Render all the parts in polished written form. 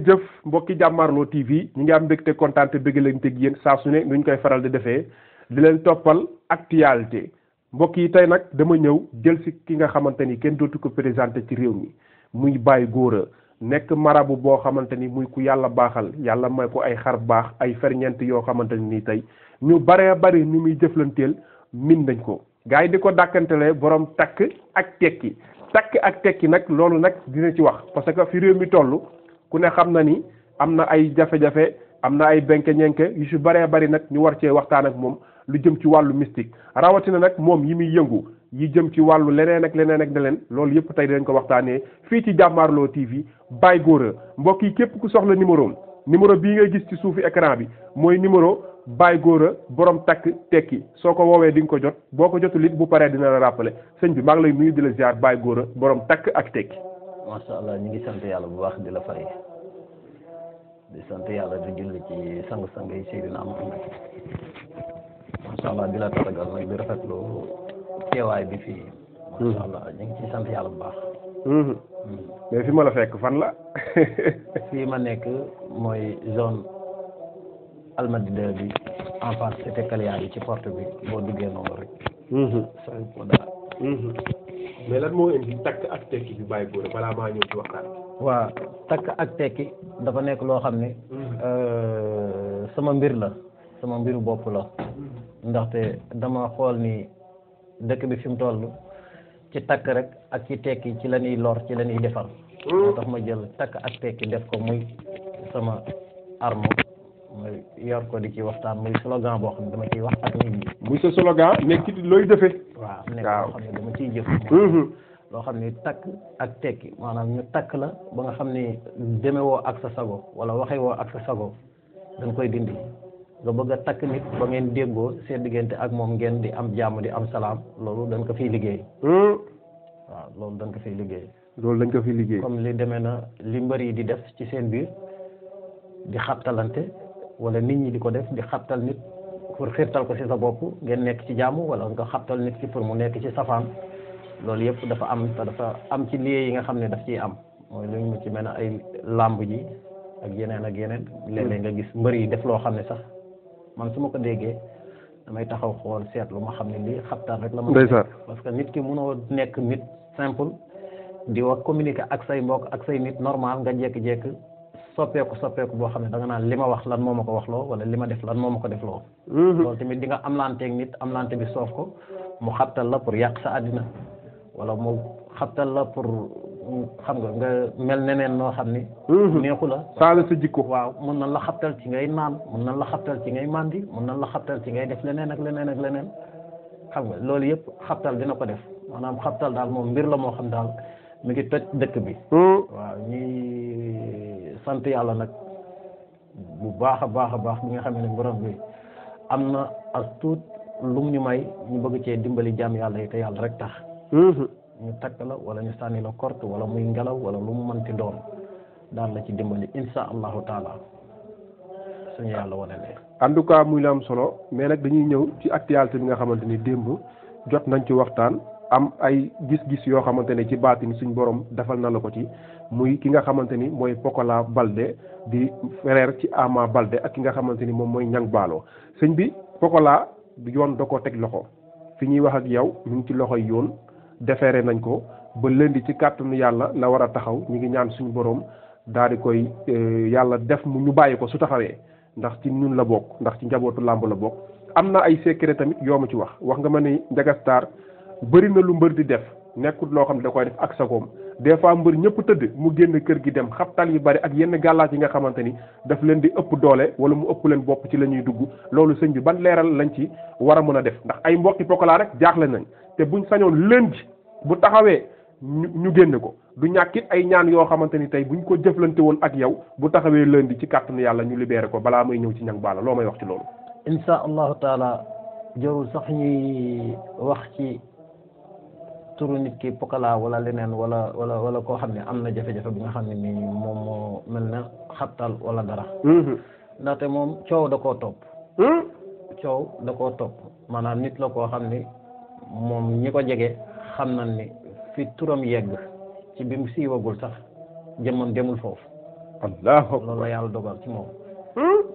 jëf mbokki Jàmmaarloo TV ñi ngi am mbégte kontaan te bëgg leen teg yéen saa su ne nuñ koy faral di defee di leen toppal actualité mbokk yi tey nag dama ñëw jël si ki nga xamante ni kenn dootu ko présenté ci réew mi muy Baye Gora nekk marabu boo xamante ni muy ku yàlla baaxal yàlla may ko ay xar baax ay ferñeent yoo xamante ni nii tey ñu baree bari ni muy jëflanteel min nañ ko gars yi di ko dàkkantelee borom takk ak tekki nag loolu nag dina ci wax parce que fi réew mi toll ku ne xam na ni am na ay jafe-jafe am na ay benke-ñenke yu si baree bari nag ñu war cee waxtaan ak moom lu jëm ci wàllu mystique rawatina nag moom yi muy yëngu yi jëm ci wàllu leneen ak leneen loolu yëpp tey dinañ ko waxtaanee fii ci Jàmmaarloo TV Baye Gora mbokk yi képp ku soxla numéro bii ngay gis ci suufu écran bi mooy numéro Baye Gora borom takk tekki soo ko woowee di nga ko jot boo ko jotul it bu paree dina la rappeler sëñ bi maa ngi lay nuyu di la ziar Baye Gora borom takk ak tekki. macha allah ñu ngi sant yàlla bu baax di la fay di sant yàlla di julli ci sang-sang yi Seydina Muhammad macha allah di la tatagal nag di rafetlu teewaay bi fii. macha allah ñu ngi ciy sant yàlla bu baax. mais fi ma la fekk fan la. fii ma nekk mooy zone Almadies 2 bi en face cité Kalia bi ci porte bi boo duggee noonu rek. sooy ko dara. mais lan moo indi takk ak tekki bi Baye Gora balaa maa ñëw ci waxtaan. waaw takk ak tekki dafa nekk loo xam ne sama mbir la sama mbiru bopp la ndaxte dama xool ni dëkk bi fi mu toll ci takk rek ak ci tekki ci la ñuy lor ci la ñuy defar. moo tax ma jël takk ak tekki def ko muy sama arme muy yor ko di ci waxtaan muy slogan boo xam ne dama ciy wax ak nit ñi. muy sa slogan nekk ci looy defee. waaw nekk loo xam ne dama ciy jëf. loo xam ne takk ak tekki maanaam ñu takk la ba nga xam ni demewoo ak sa sago wala waxewoo ak sa sago dañ koy dindi nga bëgg a takk nit ba ngeen déggoo seen diggante ak moom ngeen di am jàmm di am salaam loolu dañ ko fiy liggéey. waaw loolu dañ ko fiy liggéey. loolu dañ ko fiy liggéey. comme li demee na li mbër yi di def ci seen biir di xabtalante wala nit ñi di ko def di xabtal nit pour xiirtal ko ci sa bopp ngeen nekk ci jàmm wala nga xabtal nit ki pour mu nekk ci safaan. loolu yëpp dafa am te dafa am ci lieu yi nga xam ne daf ciy am mooy lu mu ci mel ne ay làmb ji ak yeneen léeg-léeg nga gis mbër yi def loo xam ne sax man su ma ko déggee damay taxaw xool seetlu ma xam ne lii xabtaan rek la ma parce que nit ki mënoo nekk nit simple di wax communiquer ak say mbokk ak say nit normal nga jékki-jékki soppeeku boo xam ne da nga naan li ma wax lan moo ma ko wax loo wala li ma def lan moo ma ko def loo loolu tamit di nga amlanteeg nit amlante bi soof ko mu xabtal la pour yàq sa àddina wala mu xabtal la pour xam nga mel neneen noo xam ni neexu la saala sa jikko waaw mun nañ la xabtal ci ngay naan mun nañ la xabtal ci ngay mandi mun nañ la xabtal ci ngay def leneen ak leneen xam nga loolu yëpp xabtal dina ko def maanaam xabtal daal moom mbir la moo xam daal mi ngi toj dëkk bi waaw ñuy sant yàlla nag bu baax a baax bi nga xam ne borom bi am na as tuut lum ñu may ñu bëgg cee dimbali jàmm yàlla yi te yàlla rek tax ñu takk la wala ñu sànni la korte wala muy ngelaw wala lu mu mënti doon daal la ci dimbali insha allahu taala suñu yàlla wane ne en tout cas muy la am solo mais nag dañuy ñëw ci actualité bi nga xamante ni démb jot nañ ci waxtaan am ay gis-gis yoo xamante ne ci baatin suñ borom defal na la ko ci muy ki nga xamante ni mooy Pokola Balde di frère ci Ama Balde ak ki nga xamante ni moom mooy Niang Ballo sëñ bi Pokola yoon da koo teg loxo fi ñuy wax ak yow ñu ngi ci loxoy yoon defeere nañ ko ba lëndi ci kàttanu yàlla la war a taxaw ñu ngi ñaan suñu borom daal di koy yàlla def mu ñu bàyyi ko su taxawee ndax ci ñun la bokk ndax ci njabootu làmb la bokk. am na ay secret tamit yoo ma ci wax nga ma ni Ndiaga Star bëri na lu mbër di def nekkul loo xam ne da koy def ak sagoom des fois mbër ñëpp tëdd mu génn kër gi dem xabtal yu bari ak yenn gàllaaj yi nga xamante ni daf leen di ëpp doole wala mu ëpp leen bopp ci la ñuy dugg loolu sëñ bi ban leeral lañ ci war a mën a def ndax ay mbokki Pokola rek jaaxle nañ te buñ sañoon lundi bu taxawee ñu génne ko du ñàkkit ay ñaan yoo xamante ni tey buñ ko jëflante woon ak yow bu taxawee lundi ci kàttanu yàlla ñu libéré ko balaa may ñëw ci Niang Ballo loo may wax ci loolu. insha allahu taala jarul sax ñuy wax ci turu nit ki Pokola wala leneen wala koo xam ne am na jafe-jafe bi nga xam ne nii moom moo mel na xabtal wala dara. ndaxte moom coow da koo topp. coow da koo topp maanaam nit la koo xam ni moom ñi ko jege xam nañ ni fi turam yegg ci bi mu siiwagul sax jëmmam demul foofu allahu akbar loolu la yàlla dogal ci moom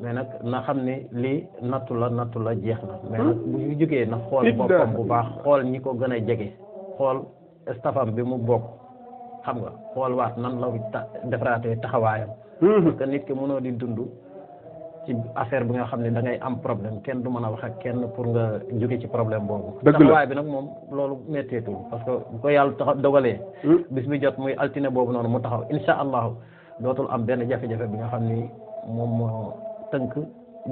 mais nag na xam ni lii nattu la jeex na mais nag bu ñu jógee na xool boppam bu baax xool ñi ko gën a jege xool stafam bi mu bokk xam nga xool waat nan la defaraatee taxawaayam parce que nit ki mënoo di dund ci affaire bi nga xam ne da ngay am problème kenn du mën a wax ak kenn pour nga jóge ci problème boobu taxawaay bi nag moom loolu metteetul parce que bu ko yàlla dogalee bis bi jot muy altine boobu noonu mu taxaw insha allahu dootul am benn jafe-jafe bi nga xam ni moom moo tënk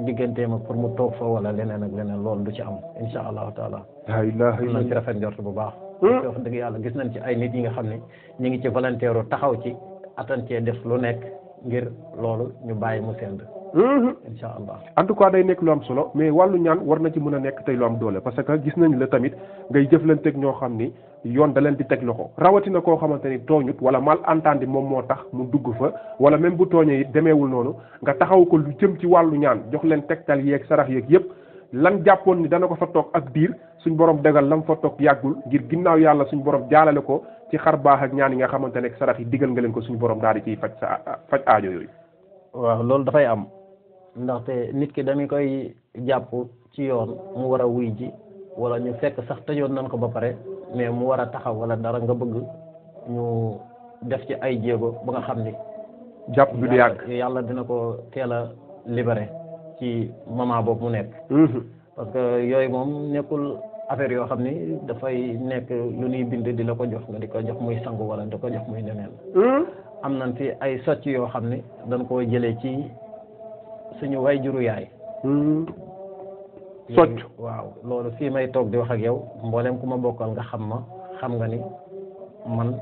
digganteem pour mu toog fa wala leneen ak leneen loolu du ci am insha allahu taala la ilaha am nañ ci rafet njort bu baax parce que wax dëgg yàlla gis nañ ci ay nit yi nga xam ne ñu ngi ci volontaire taxaw ci attencee def lu nekk ngir loolu ñu bàyyi mu sedd insha allah en tout cas day nekk lu am solo mais wàllu ñaan war na ci mën a nekk tey lu am doole parce que gis nañ la tamit ngay jëflanteeg ñoo xam ni yoon da leen di teg loxo rawatina koo xamante ni tooñut wala malentendu moom moo tax mu dugg fa wala même bu tooñee it demeewul noonu nga taxaw ko lu jëm ci wàllu ñaan jox leen tegtal yeeg sarax yeeg yëpp lan jàppoon ni dana ko fa toog ak diir suñ borom degal lam fa toog yàggul ngir ginnaaw yàlla suñ borom jaalale ko ci xar baax ak ñaan yi nga xamante ne sarax yi digal nga leen ko suñu borom daal di ciy faj aajo yooyu. waaw loolu dafay am ndaxte nit ki dañu koy jàpp ci yoon mu war a wuy ji wala ñu fekk sax tëjoon nañ ko ba pare mais mu war a taxaw wala dara nga bëgg ñu def ci ay jéego ba nga xam ni. jàpp bi du yàgg yàlla dina ko teel a libéré ci moment boobu mu nekk. parce que yooyu moom nekkul affaire yoo xam ni dafay nekk lu ñuy bind di la ko jox nga di ko jox muy sangu wala di ko jox muy leneen. am nañ fi ay socc yoo xam ni dañ koo jëlee ci suñu way juru yaay. socc waaw loolu fii may toog di wax ak yow mboolem ku ma bokkal nga xam nga ni man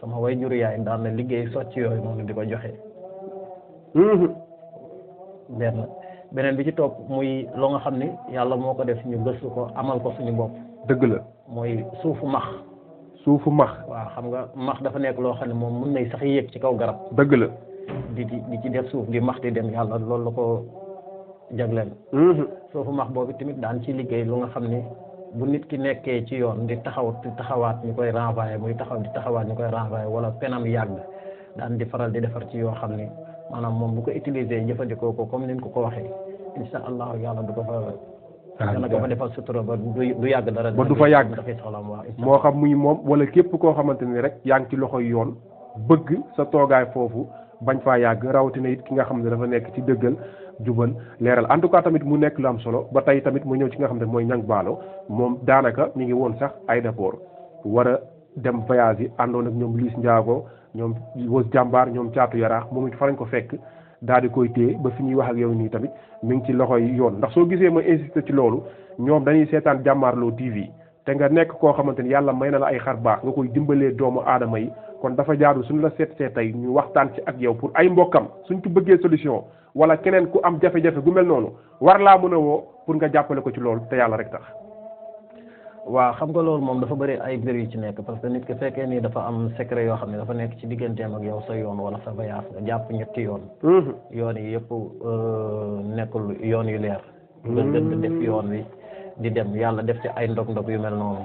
sama way juru yaay daan na liggéey socc yooyu noonu di ko joxe. beneen bi ci topp muy loo nga xam ni yàlla moo ko def ñu gëstu ko amal ko suñu bopp. dëgg la mooy suufu max. suufu max. waaw xam nga max dafa nekk loo xam ne moom mën nay sax yéeg ci kaw garab. dëgg la. di ci def suuf di max di dem yàlla loolu la ko jagleel. suufu max boobu tamit daan ci liggéey lu nga xam ni bu nit ki nekkee ci yoon di taxawaat ñu koy renvoyer muy taxaw di taxawaat ñu koy renvoyer wala penam yàgg daan di faral di defar ci yoo xam ni maanaam moom bu ko utiliser jëfandikoo ko comme ni ñu ko waxee insha allah yàlla du ko fa. dana ko fa defal sutura ba du yàgg dara. ba du fa yàgg dafay soxlaam waaw. moo xam muy moom wala képp koo xamante ni rek yaa ngi ci loxoy yoon bëgg sa toogaay foofu bañ faa yàgg rawatina it ki nga xam ne dafa nekk ci dëggal jubal leeral en tout cas tamit mu nekk lu am solo ba tey tamit mu ñëw ci nga xam ne mooy Niang Ballo moom daanaka mi ngi woon sax aéroport war a dem voyage yi àndoon ak ñoom Liss Ndiago ñoom Wos Jàmbaar ñoom Caatu Yaraax moom it fa lañ ko fekk daal di koy téye ba fi ñuy wax ak yow nii tamit mi ngi ci loxoy yoon ndax soo gisee ma insisté ci loolu ñoom dañuy seetaan Jàmmaarloo TV te nga nekk koo xamante ni yàlla may na la ay xar baax nga koy dimbalee doomu aadama yi kon dafa jaadu suñu la seetsee tey ñu waxtaan ci ak yow pour ay mbokkam suñ ci bëggee solution wala keneen ku am jafe-jafe gu mel noonu war laa mën a woo pour nga jàppale ko ci loolu te yàlla rek tax. waaw xam nga loolu moom dafa bëri ay mbir yu ci nekk parce que nit ki fekkee nii dafa am secret yoo xam ne dafa nekk ci digganteem ak yow sa yoon wala sa voyage nga jàpp ñetti yoon. yoon yi yëpp nekkul yoon yu leer. nga def yoon wi di dem yàlla def ci ay ndog-ndog yu mel noonu.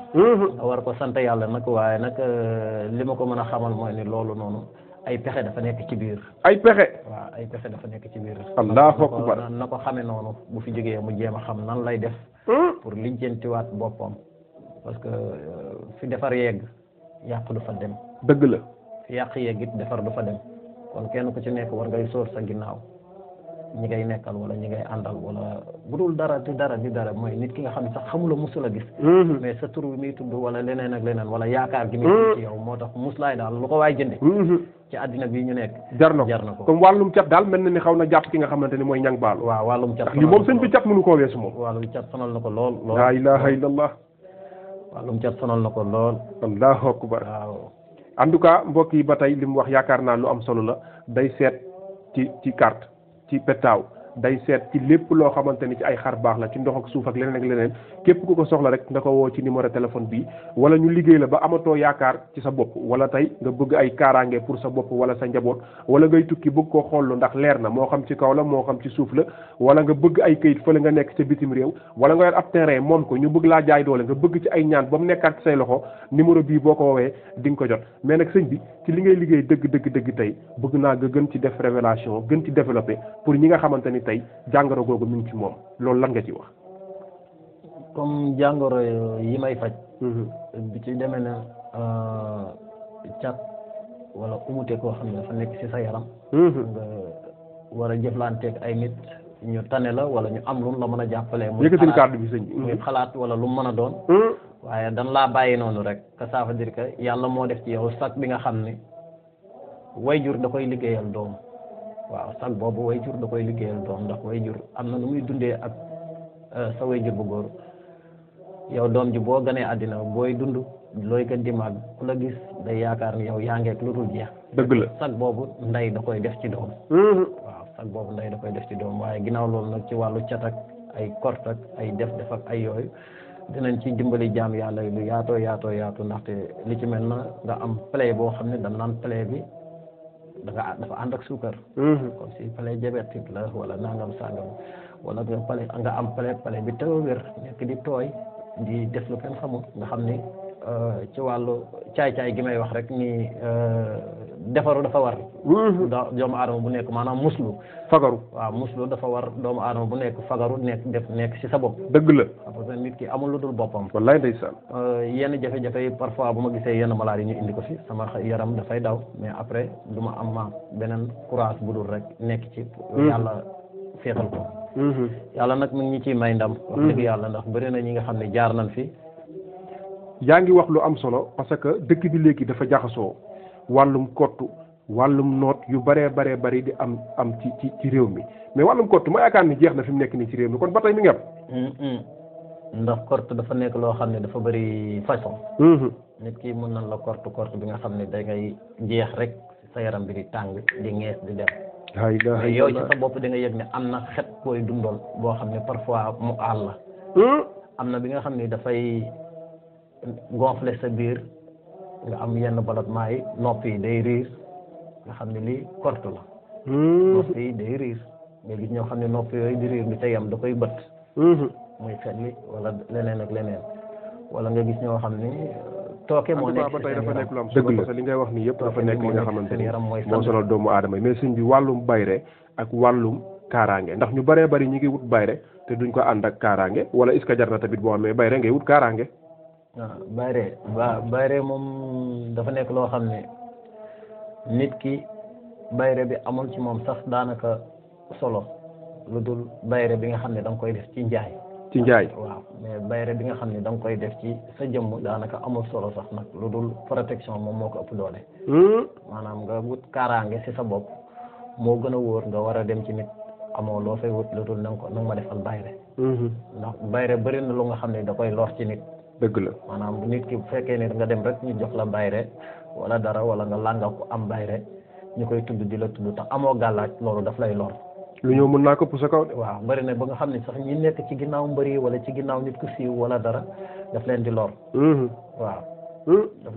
nga war ko sant yàlla nag waaye nag li ma ko mën a xamal mooy ni loolu noonu ay pexe dafa nekk ci biir. ay pexe. waaw ay pexe dafa nekk ci biir. allahu akbar na ko xamee noonu bu fi jógee mu jéem a xam nan lay def. pour lijjantiwaat boppam. parce que fi defar yegg yàq du fa dem. dëgg la. fi yàq yegg it defar du fa dem kon kenn ku ci nekk war ngay sóor sa ginnaaw ñi ngay nekkal wala ñi ngay àndal wala bu dul dara di dara mooy nit ki nga xam ne sax xamula musul a gis. mais sa tur bi muy tudd wala leneen ak leneen wala yaakaar gi muy ci yow moo tax muslaay daal lu ko waay jënde ci àddina bi ñu nekk. jar na ko comme wàllum cat daal mel na ni xaw na jàpp ki nga xamante ni mooy Niang Ballo. waaw wàllum cat li moom sëñ bi cat mënu koo weesu moom. wàllum cat sonal na ko lool. laa ilaha illallah. wàllum cat sonal na ko lool. allahu akbar. waaw. en tout cas mbokk yi ba tey li mu wax yaakaar naa lu am solo la day seet ci carte ci pettaaw day seet ci lépp loo xamante ni ci ay xar baax la ci ndox ak suuf ak leneen képp ku ko soxla rek nga ko woo ci numéro téléphone bi wala ñu liggéey la ba amatoo yaakaar ci sa bopp wala tey nga bëgg ay kaaraange pour sa bopp wala sa njaboot wala ngay tukki bëgg koo xool ndax leer na moo xam ci kaw la moo xam ci suuf la wala nga bëgg ay këyit fële nga nekk ca bitim réew wala nga yor ab terrain moom ko ñu bëgg laa jaay doole nga bëgg ci ay ñaan ba mu nekkaat ci say loxo numéro bii boo ko woowee di nga ko jot mais nag sëñ bi ci li ngay liggéey dëgg tey bëgg naa nga gën ci def révélation gën ci développé pour ñi nga xamante ni tey jàngoro googu mi ngi ci moom loolu lan nga ci wax. comme jàngoro yi may faj. bi ci demee na cat wala umute koo xam ne dafa nekk ci sa yaram. nga war a jëflanteeg ay nit ñu tane la wala ñu am lu la mën a jàppalee. muy yëkkatil kàddu bi sëñ bi. muy xalaat wala lu mu mën a doon. waaye dan laa bàyyi noonu rek que ça veut dire que yàlla moo def ci yow sax bi nga xam ne wayjur da koy liggéeyal doom. waaw sax boobu wayjur da koy liggéeyal doom ndax wayjur am na nu muy dundee ak sa wayjur bu góor yow doom ji boo ganee àddina booy dund looy gën di màgg ku la gis day yaakaar ni yow yaa ngeek lu dul jeex. dëgg la sax boobu ndey da koy def ci doom. waaw sax boobu ndey da koy def ci doom waaye ginnaaw loolu nag ci wàllu cat ak ay kort ak ay def ak ay yooyu dinañ ci dimbali jaam yàlla lu yaatoo ndaxte li ci mel na nga am plaie boo xam ne dañ naan plaie bi. dafa ànd ak suukar. comme si plaie diabétique la wala nangam sangam wala nga am plaie bi taw a wér nekk di tooy di def lu kenn xamul nga xam ni ci wàllu caay-caay gi may wax rek ni defaru dafa war. doomu aadama bu nekk maanaam muslu. fagaru waaw muslu dafa war doomu aadama bu nekk fagaru nekk ci sa bopp. dëgg la. parce que nit ki amul lu dul boppam. wallaay ndeysaan. yenn jafe-jafe yi parfois bu ma gisee yenn maladies yi ñu indi ko fi sama yaram dafay daw mais après du ma am beneen courage bu dul rek nekk ci. yàlla féexal ko. yàlla nag mi ngi ñu ciy may ndam. wax dëgg yàlla ndax bëri na ñi nga xam ne jaar nañ fi. yaa ngi wax lu am solo parce que dëkk bi léegi dafa jaxasoo wàllum kottu wàllum noot yu baree bari di am ci réew mi mais wàllum kottu ma yaakaar ni jeex na fi mu nekk nii ci réew mi kon ba tey mi ngi am. ndax kort dafa nekk loo xam ne dafa bëri façon. nit ki mën nañ la kort bi nga xam ne da ngay jeex rek sa yaram bi di tàng di ngees di dem. mais yow ci sa bopp da nga yëg ne am na xet booy dundool boo xam ne parfois mu àll la. am na bi nga xam ne dafay gonfler sa biir nga am yenn ballottement yi nopp yi day riir nga xam ne lii kort la. nopp yi day riir nga gis ñoo xam ne nopp yooyu di riir bi te yam da koy bët. muy xetli wala leneen ak leneen wala nga gis ñoo xam ne tooke moo nekk ba tey dafa nekk lu am solo parce que li ngay wax nii yëpp dafa nekk li nga xamante ni moo sonal doomu aadama yi mais sëñ bi wàllum bayre ak wàllum kaaraange ndax ñu bëree bëri ñi ngi wut bayre te duñ ko ànd ak kaaraange wala est-ce que jar na tamit boo amee bayre ngay wut kaaraange. waaw bayre moom dafa nekk loo xam ne nit ki bayre bi amul ci moom sax daanaka solo lu dul bayre bi nga xam ne da nga koy def ci njaay. ci njaay waaw mais bayre bi nga xam ne da nga koy def ci sa jëmm daanaka amul solo sax nag lu dul protection moom moo ko ëpp doole. maanaam nga wut kaaraange ci sa bopp moo gën a wóor nga war a dem ci nit amoo loo fay wut lu dul na nga ma defal bayre. ndax bayre bëri na lu nga xam ne da koy lor ci nit. dëgg la maanaam nit ki bu fekkee ne nga dem rek ñu jox la bayre wala dara wala nga lànga ko am bayre ñu koy tudd di la tudd tax amoo gàllaaj loolu daf lay lor. lu ñëw mën naa ko sa kaw de. waaw bëri na ba nga xam ne sax ñi nekk ci ginnaaw mbëri wala ci ginnaaw nit ku siiw wala dara daf leen di lor. waaw. daf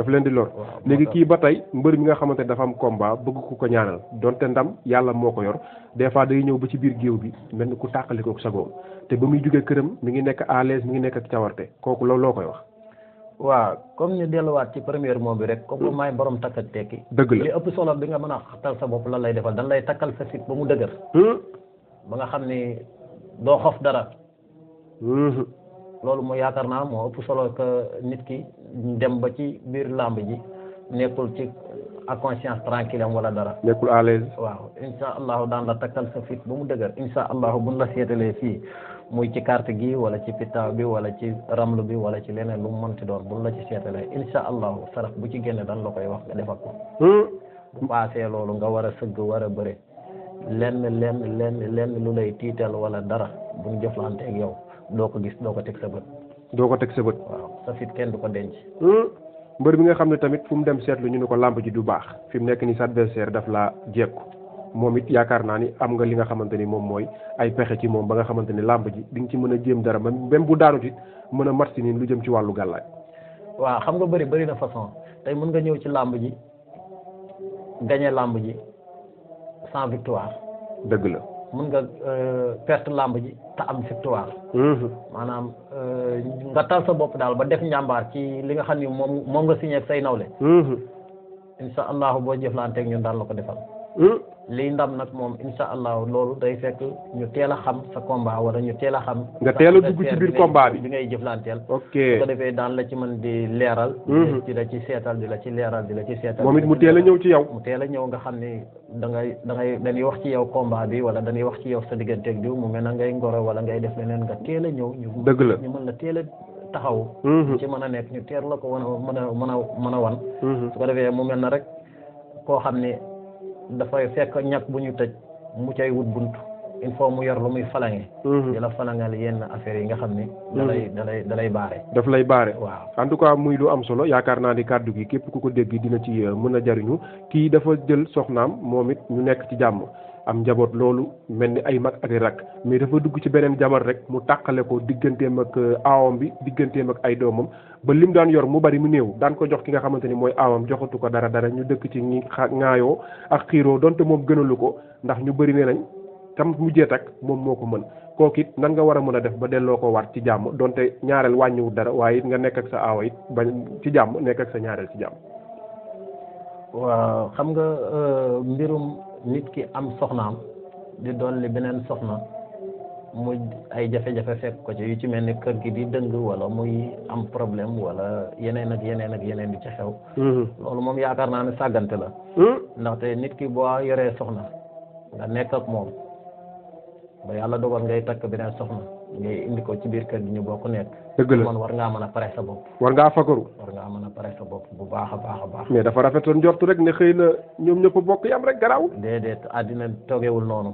leen di lor. léegi kii ba tey mbër mi nga xamante dafa am combat bëgg ku ko ñaanal donte ndam yàlla moo ko yor des fois day ñëw ba ci biir géew bi mel ni ku tàqali ko sagoom te ba muy jógee këram mi ngi nekk à l'aise mi ngi nekk ak cawarte kooku loolu loo koy wax. waaw comme ñu delluwaat ci première mot bi rek comme maay borom takk ak tekki. dëgg la li ëpp solo bi nga mën a xatal sa bopp lan lay defal dan lay takkal sa fit ba mu dëgër. ba nga xam ni doo xof dara. loolu mooy yaakaar naa moo ëpp solo que nit ki dem ba ci biir làmb ji nekkul ci ak conscience tranquille am wala dara. nekkul à l'aise. waaw insha allahu daan la takkal sa fit ba mu dëgër insha allahu buñ la seetalee fii muy ci carte gi wala ci pittaaw bi wala ci ramlu bi wala ci leneen lu mu mënti doon buñ la ci seetalee insha allahu sarax bu ci génne dan la koy wax nga defal ko. bu paasee loolu nga war a sëgg war a bëre lenn lu lay tiital wala dara buñ jëflanteeg yow doo ko gis doo ko teg sa bët. doo ko teg sa bët. waaw sa fit kenn du ko denc. mbër bi nga xam ne tamit fu mu dem seetlu ñu ne ko làmb ji du baax fi mu nekk ni sa adversaire daf laa jekku moom it yaakaar naa ni am nga li nga xamante ni moom mooy ay pexe ci moom ba nga xamante ni làmb ji di nga ci mën a jéem dara même bu daanut it mën a mat si nii lu jëm ci wàllu gàllaaj. waaw xam nga bëri na façon tey mën nga ñëw ci làmb ji gagné làmb ji sans victoire. dëgg la. mën nga perte làmb ji te am victoire. maanaam nga tal sa bopp daal ba def njàmbaar ci li nga xam ni moom nga signé ak say nawle. incha allahu boo jëflanteeg ñun daal la ko defal. lii ndam nag moom incha allahu loolu day fekk ñu teel a xam sa combat wala ñu teel a xam. nga teel a dugg ci biir combat bi bi ngay jëflanteel. ok su ko defee daan la ci mën di leeral. di la ci seetal di la ci leeral di la ci seetal. moom it mu teel a ñëw ci yow. mu teel a ñëw nga xam ni dañuy wax ci yow combat bi wala dañuy wax ci yow sa digganteeg diw mu mel na ngay ngoro wala ngay def leneen nga teel a ñëw. dëgg la ñu mën la teel a taxaw. ci mën a nekk ñu teel la ko mën a wan. su ko defee mu mel na rek koo xam ni dafay fekk ñàkk bu ñu tëj mu cay wut bunt il faut mu yor lu muy falange. di la falangal yenn affaires yi nga xam ni. dalay baare. daf lay baare. waaw en tout cas muy lu am solo yaakaar naa ni kàddu gi képp ku ko dégg dina ci mën a jariñu kii dafa jël soxnaam moom it ñu nekk ci jàmm am njaboot loolu mel ni ay mag ak i rak mais dafa dugg ci beneen jabar rek mu tàqale ko digganteem ak aawam bi digganteem ak ay doomam ba lim daan yor mu bari mu néew daan ko jox ki nga xamante ni mooy aawam joxatu ko dara ñu dëkk ci ñi ŋaayoo ak xiiroo donte moom gënalu ko ndax ñu bëri nee nañ tam mujjee tak moom moo ko mën kooku it nan nga war a mën a def ba delloo ko waat ci jàmm donte ñaareel wàññiwut dara waaye it nga nekk ak sa aawa it ba ci jàmm nekk ak sa ñaareel ci jàmm. waaw xam nga mbirum nit ki am soxnaam di dolli beneen soxna muy ay jafe-jafe fekk ko ci yu ci mel ni kër gi di dëng wala muy am problème wala yeneen ak yeneen di ci xew. loolu moom yaakaar naa ne sàggante la. ndaxte nit ki boo yoree soxna nga nekk ak moom ba yàlla dogal ngay takk beneen soxna ngay indi ko ci biir kër gi ñu bokk nekk. dëgg la man war ngaa mën a pare sa bopp. war ngaa fagaru. war ngaa mën a pare sa bopp bu baax a baax. mais dafa rafetoon njortu rek ne xëy na ñoom ñëpp bokk yam rek garaaw. déedéet àddina toogewul noonu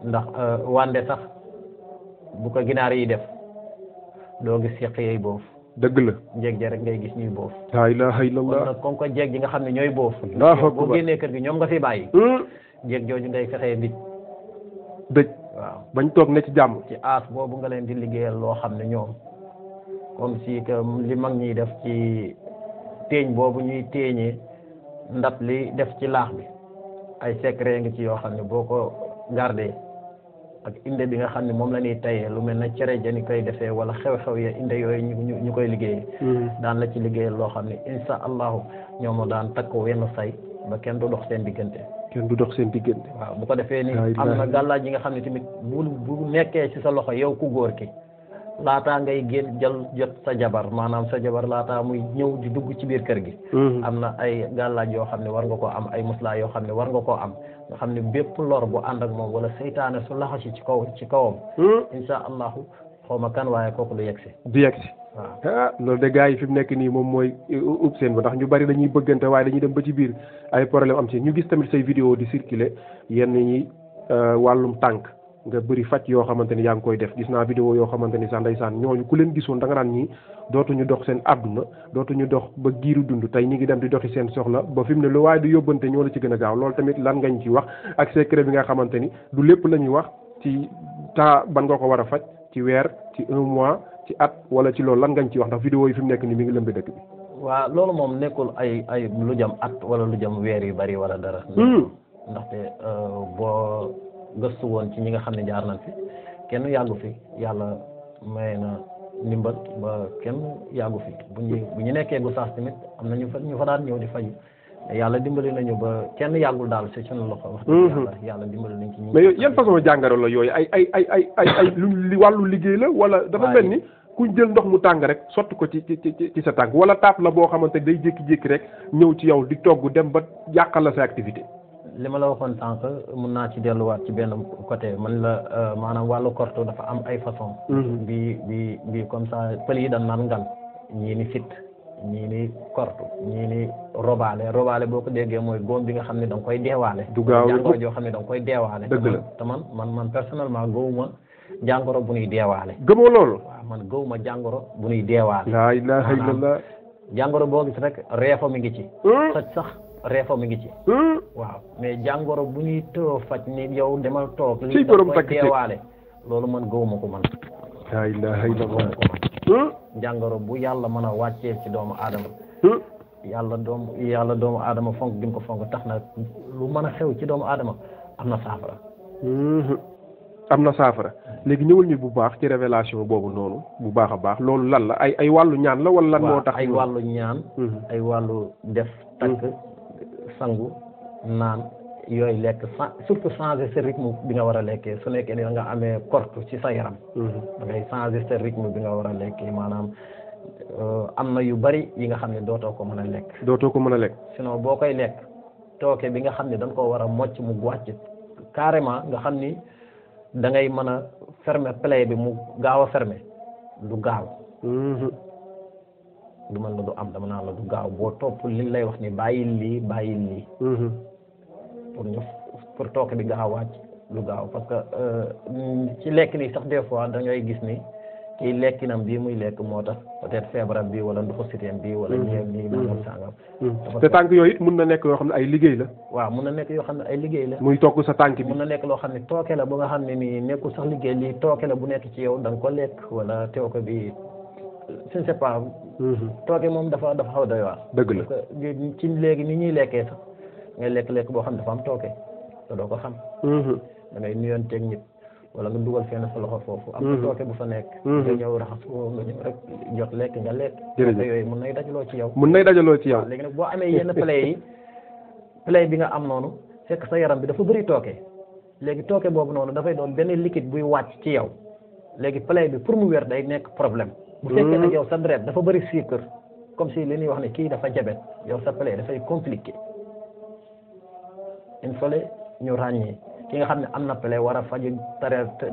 ndax wande sax bu ko ginaar yi def doo gis seq yey boof. dëgg la jeeg ja rek ngay gis ñuy boof. laa ilaaha illallah. kon nag comme que jeeg ji nga xam ne ñooy boof. boo génnee kër gi ñoom nga fi bàyyi. jeeg jooju ngay fexee dëj. waaw bañ toog ne ci jàmm. ci aas boobu nga leen di liggéeyal loo xam ne ñoom comme si que li mag ñiy def ci téeñ boobu ñuy téeñee ndab li def ci laax bi ay secret ngi ci yoo xam ne boo ko gardé ak inde bi nga xam ne moom la ñuy tayee lu mel na cere ja ni koy defee wala xew-xew ya inde yooyu ñu koy liggéeyee. daan la ci liggéeyal loo xam ne insha allahu ñoom daan takk wenn say ba kenn du dox seen diggante. kenn du dox seen diggante. waaw bu ko defee ni am na gàllaaj yi nga xam ne tamit bu nekkee ci sa loxo yow ku góor ki laataa ngay génn jot sa jabar maanaam sa jabar laataa muy ñëw di dugg ci biir kër gi. am na ay gàllaaj yoo xam ne war nga koo am ay muslaa yoo xam ne war nga koo am nga xam ne bépp lor bu ànd ak moom wala seytaane su laxasi ci kawam. insha allahu xaw ma kan waaye kooku du yegsi. du yegsi. waaw loolu de gars yi fi mu nekk nii moom mooy ub seen ba ndax ñu bari dañuy bëggante waaye dañuy dem ba ci biir ay problème am ci ñu gis tamit say vidéo di circuler yenn ñi wàllum tànk nga bëri faj yoo xamante ni yaa ngi koy def gis naa vidéo yoo xamante ni sax ndeysaan ñooñu ku leen gisoon da nga naan ñi dootuñu dox seen àdduna dootuñu dox ba giiru dund tey ñi ngi dem di doxi seen soxla ba fi mu ne lu waaye du yóbbante ñoo la ci gën a gaaw loolu tamit lan ngañ ci wax ak secret bi nga xamante ni du lépp la ñuy wax ci temps ban nga ko war a faj ci weer ci 1 mois ci at wala ci loolu lan ngañ ci wax ndax vidéo yi fi mu nekk nii mi ngi lëmbe dëkk bi. waaw loolu moom nekkul ay lu jëm at wala lu jëm weer yu bari wala dara. ndaxte boo gëstu woon ci ñi nga xam ne jaar nañ fi kenn yàggu fi yàlla may na ndimbal ba kenn yàggu fi bu ñu nekkee gu saas tamit am na ñu fa daan ñëw di faju yàlla dimbali nañu ba kenn yàggul daal ci sunu loxo. wax dëgg yàlla dimbali nañ ci ñi. mais yan façon jàngoro la yooyu ay lu wàllu liggéey la wala. dafa mel ni kuñ jël ndox mu tàng rek sotti ko ci sa tànk wala taap la boo xamante day jékki-jékki rek ñëw ci yow di togg dem ba yàqal la sa activité. li ma la waxoon sànq mun naa ci delluwaat ci benn côté man la maanaam wàllu korto dafa am ay façon. bi comme ça pël yi dañ naan ngan ñii ni fit ñii ni kortu ñii ni robaale boo ko déggee mooy góom bi nga xam ne da nga koy deewaale. du gaaw jàngoro joo xam ne da nga koy deewaale. dëgg la te man personnellement gëwuma jàngoro bu nuy deewaale. gëmoo loolu. waaw man gëwuma jàngoro bu nuy deewaale. laa ilaaha illallah. jàngoro boo gis rek reefo mi ngi ci. soj sax reefam mi ngi ci waaw mais jàngoro bu ñuy tëw faj ni yow demal toog ci borom takk teewaale loolu man gëwuma ko man la ilaha illallah jàngoro bu yàlla mën a wàccee ci doomu aadama yàlla doomu aadama fonk gi mu ko fonk tax na lu mën a xew ci doomu aadama am na saafara am na saafara léegi ñëwal ñu bu baax ci révélation boobu noonu bu baax a baax loolu lan la ay wàllu ñaan la wala lan moo tax ay wàllu ñaan ay wàllu def takk sangu naan yooyu lekk surtout changer sa rythme bi nga war a lekkee su nekkee ni da nga amee korte ci sa yaram da ngay changer sa rythme bi nga war a lekkee maanaam am na yu bari yi nga xam ne dootoo ko mën a lekk sinon boo koy lekk tooke bi nga xam ne dañ koo war a mocc mu wàcc carrément nga xam ni da ngay mën a fermer plaie bi mu gaaw a fermer du gaaw du man la du am dama naan la du gaaw boo topp li lay wax ni bàyyil lii pour tooke bi gaaw wàcc du gaaw parce que ci lekk nii sax des fois da ngay gis ni kii lekkinam bii muy lekk moo tax peut-être feebaram bii wala ndoxu sitéem bii wala ñeem nii nangam sangam te tànk yooyu it mun na nekk yoo xam ne ay liggéey la waaw mun na nekk yoo xam ne ay liggéey la muy togg sa tànk bi mun na nekk loo xam ne tooke la bu nga xam ne nii nekkul sax liggéey lii tooke la bu nekk ci yow da nga ko lekk wala teew ko bi je ne sais pas tooke moom dafa xaw a doy waar dëgg la ci léegi ni ñuy lekkee sax ngay lekk boo xam ne dafa am tooke te doo ko xam da ngay nuyonteeg nit wala nga dugal fenn sa loxo foofu am na tooke bu fa nekk nga ñëw raxas ko nga ñëw rek jot lekk nga lekk tooke yooyu mun nay dajaloo ci yow léegi nag boo amee yenn plaie bi nga am noonu fekk sa yaram bi dafa bëri tooke léegi tooke boobu noonu dafay doon benn liquide buy wàcc ci yow léegi plaie bi pour mu wér day nekk problème bu fekkee nag yow sa deret dafa bëri sucre comme si li ñuy wax ne kii dafa jabet yow sa plaie dafay compliqué il faut ñu ràññee ki nga xam ne am na plaie war a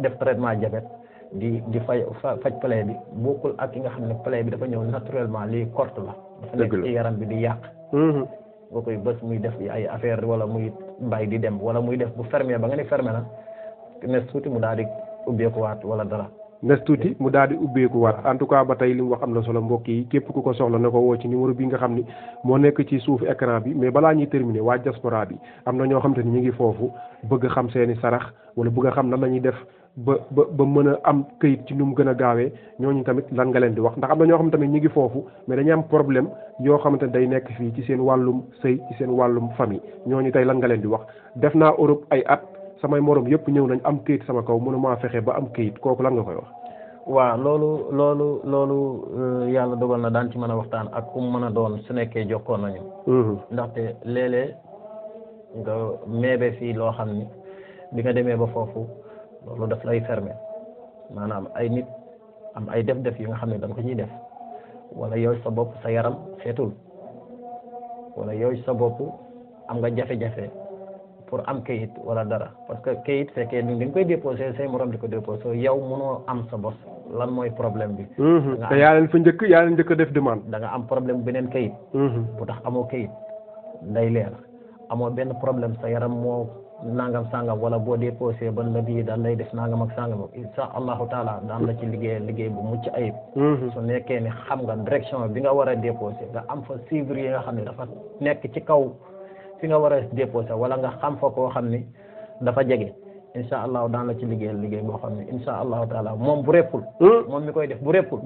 def traitement diabète di faj plaie bi bokkul ak ki nga xam ne plaie bi dafa ñëw naturellement lii korte la dafa nekk ci yaram bi di yàq boo koy bés muy def ay affaire wala muy bàyyi di dem wala muy def bu fermé ba nga ni fermé na nes tuuti mu daal di ubbeekuwaat wala dara nes tuuti mu daal di ubbeekuwaat en tout cas ba tey li mu wax am na solo mbokk yi képp ku ko soxla na ko woo ci numéro bi nga xam ni moo nekk ci suufu écran bi mais balaa ñuy terminer waa diaspora bi am na ñoo xam te ni ñu ngi foofu bëgg xam seeni sarax wala bëgg a xam nan la ñuy def ba mën a am këyit ci nu mu gën a gaawee ñooñu tamit lan nga leen di wax ndax am na ñoo xam tamit ñu ngi foofu mais dañuy am problème yoo xamante ne day nekk fii ci seen wàllum sëy ci seen wàllum famille ñooñu tey lan nga leen di wax def naa Europe ay at samay morom yëpp ñëw nañ am këyit sama kaw mënumaa fexe ba am këyit kooku lan nga koy wax. waaw loolu yàlla dogal na daan ci mën a waxtaan ak ku mën a doon su nekkee jokkoon nañu. ndaxte léeg-léeg nga meebe fii loo xam ni bi nga demee ba foofu loolu daf lay fermer maanaam ay nit am ay def-def yi nga xam ne da nga ko ñuy def wala yow sa bopp sa yaram seetul wala yow sa bopp am nga jafe-jafe pour am kayit wala dara parce que kayit fekkee ni nga koy déposé say morom di ko déposé yow mënoo am sa bos lan mooy problème bi. te yaa leen fa njëkk a def demande. da nga am problème beneen kayit. bu tax amoo kayit day leer amoo benn problème sa yaram moo nangam sangam wala boo déposé ban la bii daal lay def nangam ak sangam insha allahu taala daan la ci liggéey bu mucc ayib. su nekkee ne xam nga direction bi nga war a déposé nga am fa suivre yi nga xam ne dafa nekk ci kaw. fi nga war a déposé wala nga xam fa koo xam ni dafa jege incha allahu daan la ci liggéey boo xam ne incha allahu taala moom bu reppul moom mi koy def bu reppul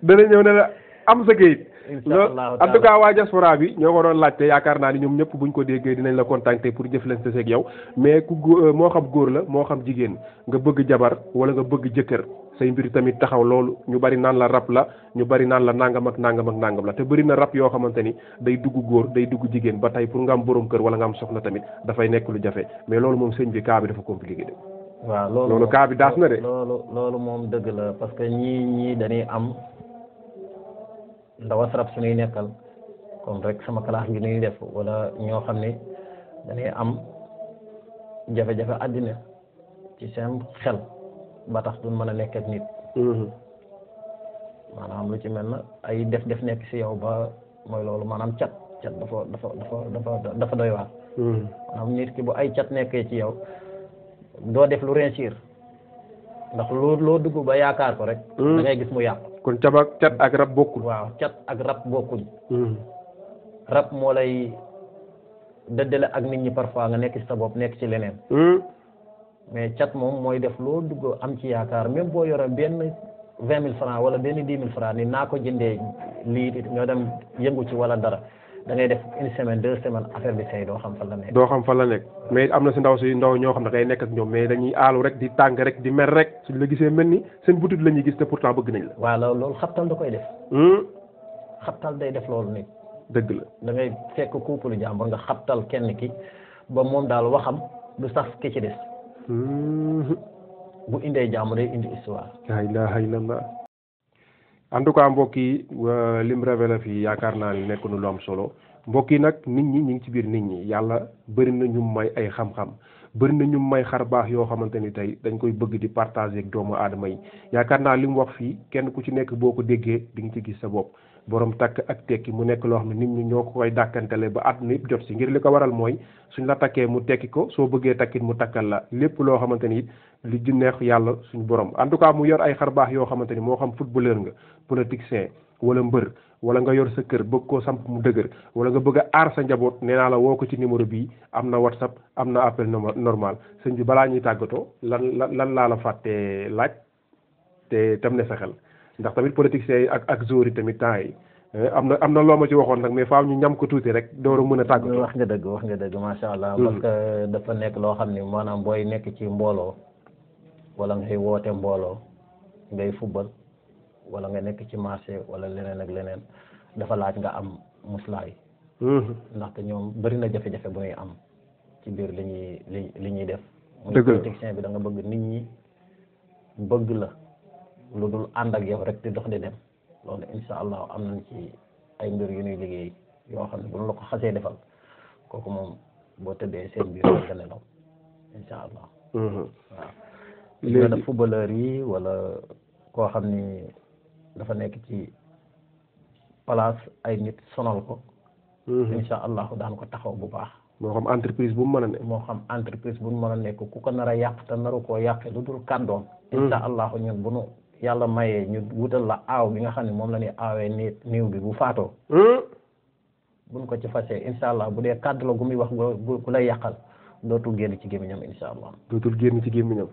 dana ñëw ne la am sa kayit en tout cas waa diaspora bi ñoo ko doon laajte yaakaar naa ni ñoom ñëpp buñ ko déggee dinañ la contacter pour jëflante seeg yow mais ku moo xam góor la moo xam jigéen nga bëgg jabar wala nga bëgg jëkkër say mbir tamit taxaw loolu ñu bari naan la rab la ñu bari naan la nangam ak nangam ak nangam la te bari na rab yoo xamante ni day dugg góor day dugg jigéen ba tey pour nga am borom kër wala nga am soxna tamit dafay nekk lu jafe mais loolu moom sëñ bi cas bi dafa compliqué de. waaw loolu cas bi daas na de. loolu moom dëgg la parce que ñii dañuy am ndawas rab suñuy nekkal comme rek sama classe bi ñuy def wala ñoo xam ne dañuy am jafe-jafe àddina ci seen xel. ba tax duñ mën a nekk ak nit. maanaam lu ci mel na ay def nekk ci yow ba mooy loolu maanaam cat dafa doy waar. maanaam nit ki bu ay cat nekkee ci yow doo def lu réussir ndax loo dugg ba yaakaar ko rek. da ngay gis mu yàqu. kon cat ak rab bokkul. waaw cat ak rab bokkuñ. rab moo lay dëddale ak nit ñi parfois nga nekk ci sa bopp nekk ci leneen. mais cat moom mooy def loo dugg am ci yaakaar même boo yore benn 20 000 francs wala benn 10 000 francs ni naa ko jëndee lii nga dem yëngu ci wala dara da ngay def 1 semaine 2 semaines affaire bi say doo xam fan la nekk. doo xam fan la nekk mais am na si ndaw ñoo xam ne day nekk ak ñoom mais dañuy aalu rek di tàng rek di mer rek suñ la gisee mel ni seen butit la ñuy gis te pourtant bëgg nañ la. waaw loolu xabtal da koy def. xabtal day def loolu nit. dëgg la da ngay fekk couple jàmbur nga xabtal kenn ki ba moom daal waxam du saf ki ci des. bu indee jàmm day indi histoire. la ilaha illallah. en tout cas mbokk yi lim révélé fii yaakaar naa ni nekk nu lu am solo mbokk yi nag nit ñi ñu ngi ci biir nit ñi yàlla bëri na ñu may ay xam-xam bëri na ñu may xar baax yoo xamante ni tey dañ koy bëgg di partager ak doomu aadama yi yaakaar naa li mu wax fii kenn ku ci nekk boo ko déggee di nga ci gis sa bopp. borom takk ak tekki mu nekk loo xam ne nit ñi ñoo ko koy dàkkantele ba àdduna yëpp jot si ngir li ko waral mooy suñ la takkee mu tekki ko soo bëggee takkit mu takkal la lépp loo xamante ni li di neex yàlla suñu borom en tout cas mu yor ay xar baax yoo xamante ni moo xam footballeur nga politicien wala mbër wala nga yor sa kër bëgg koo samp mu dëgër wala nga bëgg a aar sa njaboot nee naa la woo ko ci numéro bii am na WhatsApp am na appel normal sëñ bi balaa ñuy tàggatoo lan laa la fàttee laaj te tam ne sa xel. ndax tamit politiciens yi ak joueurs yi tamit temps yi am na loo ma ci waxoon nag mais faaw ñu ñam ko tuuti rek door a mën a tàggatoo. wax nga dëgg macha allah. parce que dafa nekk loo xam ni maanaam booy nekk ci mbooloo wala ngay woote mbooloo ngay football wala nga nekk ci marché wala leneen ak leneen dafa laaj nga am muslaay. ndaxte ñoom bëri na jafe-jafe bu ñuy am ci biir li ñuy def. dëgg la politicien bi da nga bëgg nit ñi bëgg la. lu dul ànd ak yow rek di dox di dem loolu insha allah am nañ ci ay mbir yu ñuy liggéey yoo xam ne bu ñu la ko xasee defal kooku moom boo tëddee seen biir nga nelaw insha allah. waaw léegi nga footballeur yi wala koo xam ni dafa nekk ci place ay nit sonal ko. insha allah daan ko taxaw bu baax. moo xam entreprise bu mu mën a nekk. moo xam entreprise bu mu mën a nekk ku ko nar a yàq te naru koo yàqee lu dul kàddoom. insha allah ñun bu nu yàlla mayee ñu wutal la aaw bi nga xam ne moom la ñuy aawee niiw bi bu faatoo. buñ ko ci fasee insha allah bu dee kàddu la gu muy wax bu lay yàqal dootul génn ci gémmiñam insha allah. dootul génn ci gémmiñam.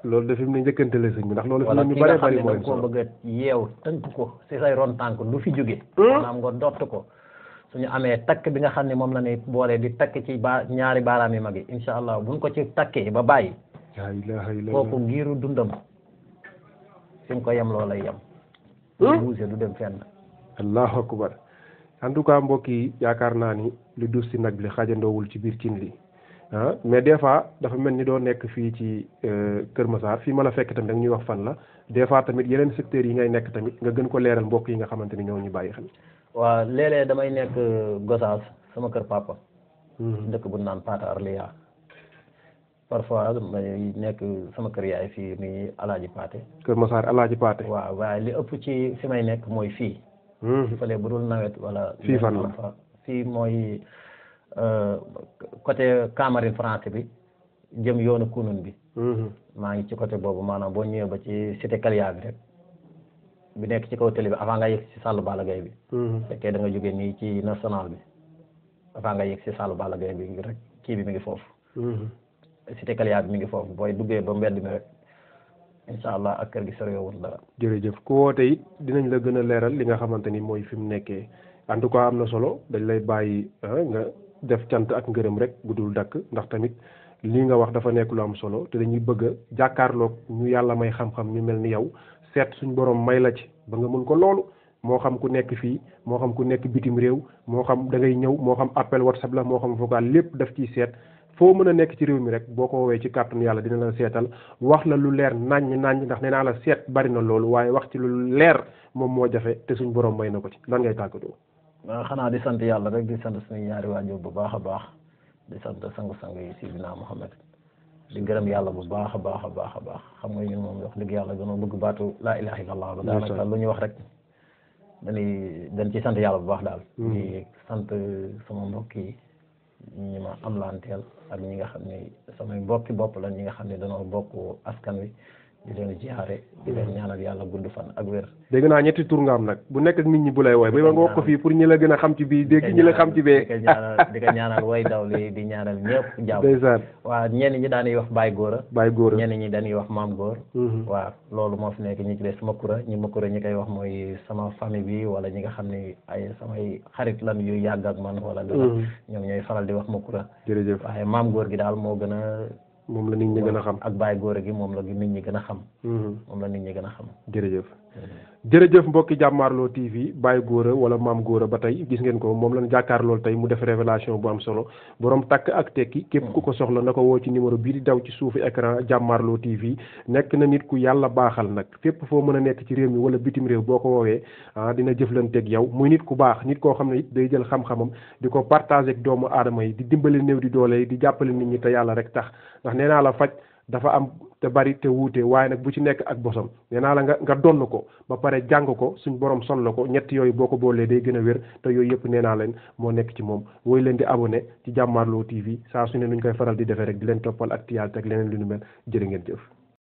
loolu de fi mu ne njëkkante la sëñ bi ndax loolu. fi mu ne ñu bëree bëri mooy koo bëgg a yeew tënk ko si say ron tànk du fi jóge. maanaam nga dott ko suñu amee takk bi nga xam ne moom la ñuy boole di takk ci ñaari baaraam yi mag yi insha allah buñ ko ci takkee ba bàyyi. la ilaha illallah kooku giiru dundam. fi mu ko yem loo lay yem. du bougé du dem fenn. allahu akbar en tout cas mbokk yi yaakaar naa ni li dus si nag li xaajandoowul ci biir cin li mais des fois dafa mel ni doo nekk fii ci Kër Massar fii ma la fekk tamit da ñuy wax fan la des fois tamit yeneen secteurs yi ngay nekk tamit nga gën ko leeral mbokk yi nga xamante ni ñoo ñu bàyyi xel. waaw léeg-léeg damay nekk Gossas sama kër papa. dëkk bu naan Pata Arlia. parfois may nekk sama kër yaay fii nii Alaaji Paate. Kër Massar Alaaji Paate. waaw waaye li ëpp ci fi may nekk mooy fii. fële bu dul nawet wala. fii fan la fii mooy côté Camarine français bi jëm yoonu Kunun bi. maa ngi ci côté boobu maanaam boo ñëwee ba ci cité Kalia bi rek bi nekk ci kaw télé bi avant nga yegg si Sall Balla Gaye bi. fekkee da nga jógee nii ci national bi avant nga yegg si Sall Balla Gaye bi rek kii bi mi ngi foofu. cité Kalia bi mi ngi foofu booy duggee ba mbedd mi rek incha allah ak kër gi soriwul dara. jërëjëf ku woote it dinañ la gën a leeral li nga xamante ni mooy fi mu nekkee en tout cas am na solo dañ lay bàyyi nga def cant ak ngërëm rek bu dul dakk ndax tamit lii nga wax dafa nekk lu am solo te dañuy bëgg a jàkkaarloog ñu yàlla may xam-xam ñu mel ni yow seet suñ borom may la ci ba nga mun ko loolu moo xam ku nekk fii moo xam ku nekk bitim réew moo xam da ngay ñëw moo xam appel WhatsApp la moo xam vocal lépp daf ciy seet. foo mën a nekk ci réew mi rek boo ko woowee ci kàttanu yàlla dina la seetal wax la lu leer naññ ndax nee naa la seet bari na loolu waaye wax ci lu leer moom moo jafe te suñ borom may na ko ci lan ngay tàggatoo. waaw xanaa di sant yàlla rek di sant suñu ñaari waajur bu baax a baax di sant sang-sang yi Sidina Muhammad di gërëm yàlla bu baax a baax a baax a baax xam nga ñun moom wax dëgg yàlla gënoo bëgg baatu laa ilaha illallah ba daanaka lu ñu wax rek dañ ci sant yàlla bu baax daal. di sant sama mbokk yi. ñi ma am lanteel ak ñi nga xam ne samay mbokki bopp la ñi nga xam ne dañoo bokk askan wi di leen ziare di leen ñaanal yàlla gudd fan ak wér. dégg naa ñetti tur nga am nag bu nekk ak nit ñi bu lay woy ba nga wax ko fii pour ñi la gën a xam ci bii dégg ñi la xam ci bee. di ko ñaanal way daw li di ñaanal ñëpp jàmm. ndeysaan waaw ñenn ñi dañuy wax Baye Gora. Baye Gora ñenn ñi dañuy wax Maam Góor. waaw loolu moo fi nekk ñi ci des sama kura ma kura ñi koy wax mooy sama famille bi wala ñi nga xam ne ay samay xarit lan yu yàgg ak man wala dara ñoom ñooy faral di wax ma kura. jërëjëf waaye Maam Góor gi daal moo gën a moom la nit ñi gën a xam ak Baye Gora gi moom la nit ñi gën a xam. moom la nit ñi gën a xam. jërëjëf jërëjëf mbokki Jàmmaarloo TV Baye Gora wala Maam Gora ba tey gis ngeen ko moom lañ jàkkaarlool tey mu def révélation bu am solo borom takk ak tekki képp ku ko soxla na ko woo ci numéro bii di daw ci suufu écran Jàmmaarloo TV nekk na nit ku yàlla baaxal nag fépp foo mën a nekk ci réew mi wala bitim réew boo ko woowee dina jëflanteeg yow muy nit ku baax nit koo xam ne it day jël xam-xamam di ko partagé ak doomu aadama yi di dimbali néew di doole yi di jàppale nit ñi te yàlla rek tax ndax nee naa la faj dafa am te bari te wuute waaye nag bu ci nekk ak bosam nee naa la nga donn ko ba pare jàng ko suñ borom son la ko ñett yooyu boo ko boolee day gën a wér te yooyu yëpp nee naa leen moo nekk ci moom woy leen di abonné ci Jàmmaarloo TV saa su ne nuñ koy faral di defee rek di leen toppal actualité ak leneen lu nu mel jërë ngeen jëf